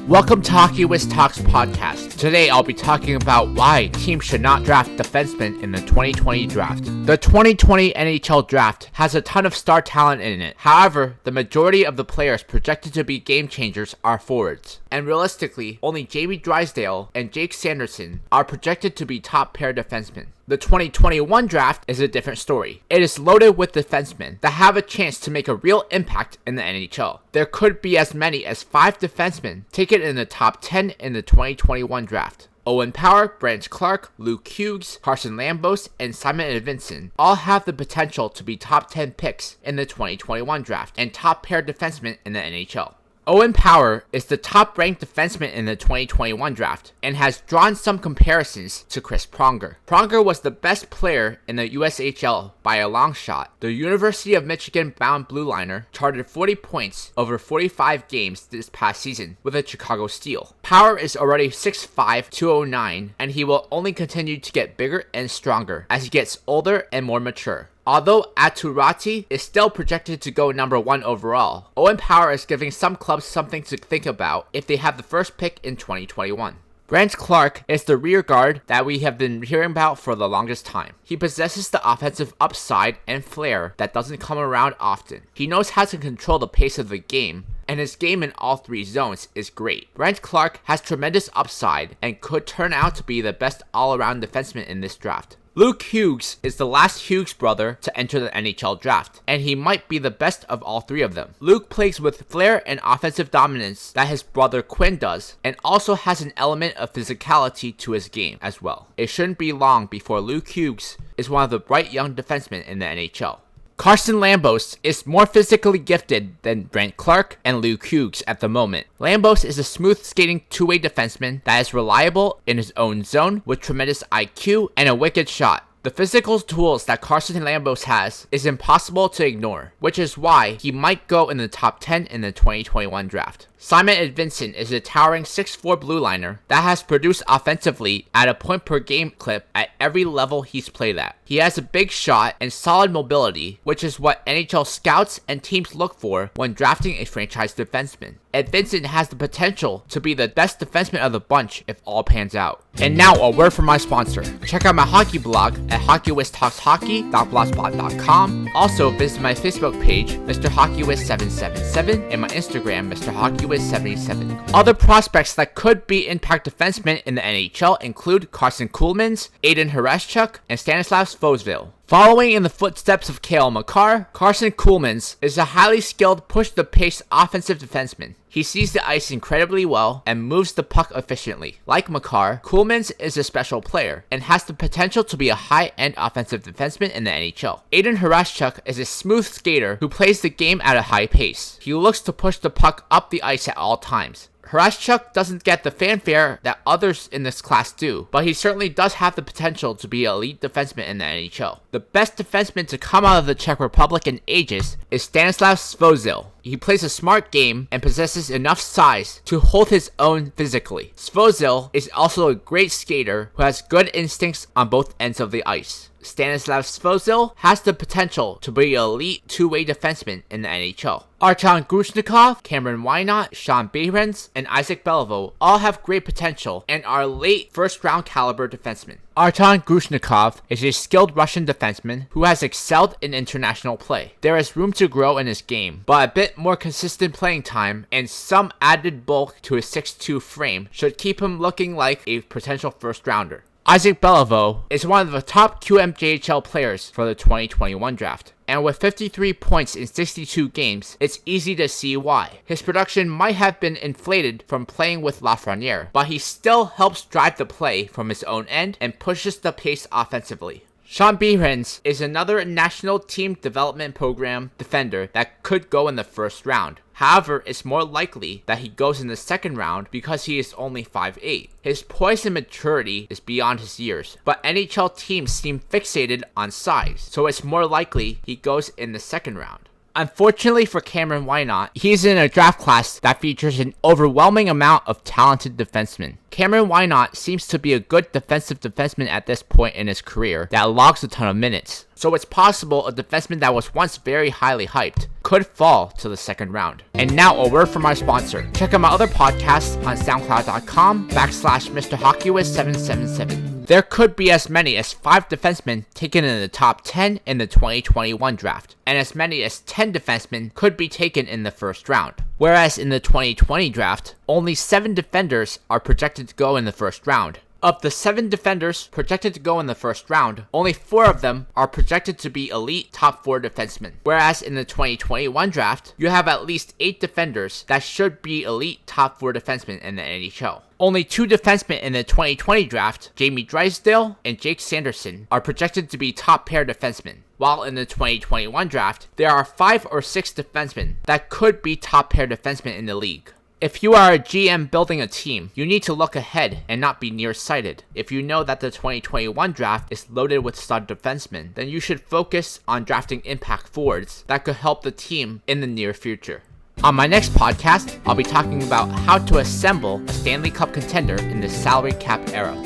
Welcome to HUGHES Talks podcast. Today I'll be talking about why teams should not draft defensemen in the 2020 draft. The 2020 NHL draft has a ton of star talent in it. However, the majority of the players projected to be game changers are forwards. And realistically, only Jamie Drysdale and Jake Sanderson are projected to be top pair defensemen. The 2021 draft is a different story. It is loaded with defensemen that have a chance to make a real impact in the NHL. There could be as many as 5 defensemen taken in the top 10 in the 2021 draft. Owen Power, BRANDT, CLARKE, Luke Hughes, CARSON, LAMBOS, and Simon EDVINSSON all have the potential to be top 10 picks in the 2021 draft and top pair defensemen in the NHL. Owen Power is the top-ranked defenseman in the 2021 draft and has drawn some comparisons to Chris Pronger. Pronger was the best player in the USHL by a long shot. The University of Michigan-bound blue liner charted 40 points over 45 games this past season with a Chicago Steel. Power is already 6'5", 209, and he will only continue to get bigger and stronger as he gets older and more mature. Although Aturati is still projected to go number 1 overall, Owen Power is giving some clubs something to think about if they have the first pick in 2021. BRANDT CLARKE is the rear guard that we have been hearing about for the longest time. He possesses the offensive upside and flair that doesn't come around often. He knows how to control the pace of the game, and his game in all 3 zones is great. BRANDT CLARKE has tremendous upside and could turn out to be the best all-around defenseman in this draft. Luke Hughes is the last Hughes brother to enter the NHL draft, and he might be the best of all 3 of them. Luke plays with flair and offensive dominance that his brother Quinn does, and also has an element of physicality to his game as well. It shouldn't be long before Luke Hughes is one of the bright young defensemen in the NHL. CARSON LAMBOS is more physically gifted than BRANDT CLARKE and Luke Hughes at the moment. LAMBOS is a smooth skating two-way defenseman that is reliable in his own zone with tremendous IQ and a wicked shot. The physical tools that CARSON LAMBOS has is impossible to ignore, which is why he might go in the top 10 in the 2021 draft. Simon EDVINSSON is a towering 6'4" blue liner that has produced offensively at a point per game clip at every level he's played at. He has a big shot and solid mobility, which is what NHL scouts and teams look for when drafting a franchise defenseman. EDVINSSON has the potential to be the best defenseman of the bunch if all pans out. And now a word from my sponsor. Check out my hockey blog at HughesTalksHockey.blogspot.com. Also visit my Facebook page, Mr. HughesWith777, and my Instagram, Mr. HughesWith77. Other prospects that could be impact defensemen in the NHL include Carson CUELEMANS, AIDAN HRESCHUK, and Stanislav Svozil. Following in the footsteps of Cale Makar, Carson CUELEMANS is a highly skilled push-the-pace offensive defenseman. He sees the ice incredibly well and moves the puck efficiently. Like Makar, CUELEMANS is a special player and has the potential to be a high-end offensive defenseman in the NHL. AIDAN HRESCHUK is a smooth skater who plays the game at a high pace. He looks to push the puck up the ice at all times. HRESCHUK doesn't get the fanfare that others in this class do, but he certainly does have the potential to be an elite defenseman in the NHL. The best defenseman to come out of the Czech Republic in ages is Stanislav Svozil. He plays a smart game and possesses enough size to hold his own physically. Svozil is also a great skater who has good instincts on both ends of the ice. Stanislav Svozil has the potential to be an elite two-way defenseman in the NHL. Artem Grushnikov, Cameron Wynot, Sean Behrens, and Isaac Beliveau all have great potential and are late first-round caliber defensemen. Artem Grushnikov is a skilled Russian defenseman who has excelled in international play. There is room to grow in his game, but a bit more consistent playing time and some added bulk to his 6'2" frame should keep him looking like a potential first-rounder. Isaac Beliveau is one of the top QMJHL players for the 2021 draft. And with 53 points in 62 games, it's easy to see why. His production might have been inflated from playing with Lafreniere, but he still helps drive the play from his own end and pushes the pace offensively. Sean Behrens is another national team development program defender that could go in the first round. However, it's more likely that he goes in the second round because he is only 5'8". His poise and maturity is beyond his years, but NHL teams seem fixated on size, so it's more likely he goes in the second round. Unfortunately for Cameron Wynot, he's in a draft class that features an overwhelming amount of talented defensemen. Cameron Wynot seems to be a good defensive defenseman at this point in his career that logs a ton of minutes. So it's possible a defenseman that was once very highly hyped could fall to the second round. And now a word from our sponsor. Check out my other podcasts on soundcloud.com/MrHockeyWiz777. There could be as many as 5 defensemen taken in the top 10 in the 2021 draft, and as many as 10 defensemen could be taken in the first round. Whereas in the 2020 draft, only 7 defenders are projected to go in the first round. Of the 7 defenders projected to go in the first round, only 4 of them are projected to be elite top 4 defensemen. Whereas in the 2021 draft, you have at least 8 defenders that should be elite top 4 defensemen in the NHL. Only 2 defensemen in the 2020 draft, Jamie Drysdale and Jake Sanderson, are projected to be top pair defensemen. While in the 2021 draft, there are 5 or 6 defensemen that could be top pair defensemen in the league. If you are a GM building a team, you need to look ahead and not be nearsighted. If you know that the 2021 draft is loaded with stud defensemen, then you should focus on drafting impact forwards that could help the team in the near future. On my next podcast, I'll be talking about how to assemble a Stanley Cup contender in the salary cap era.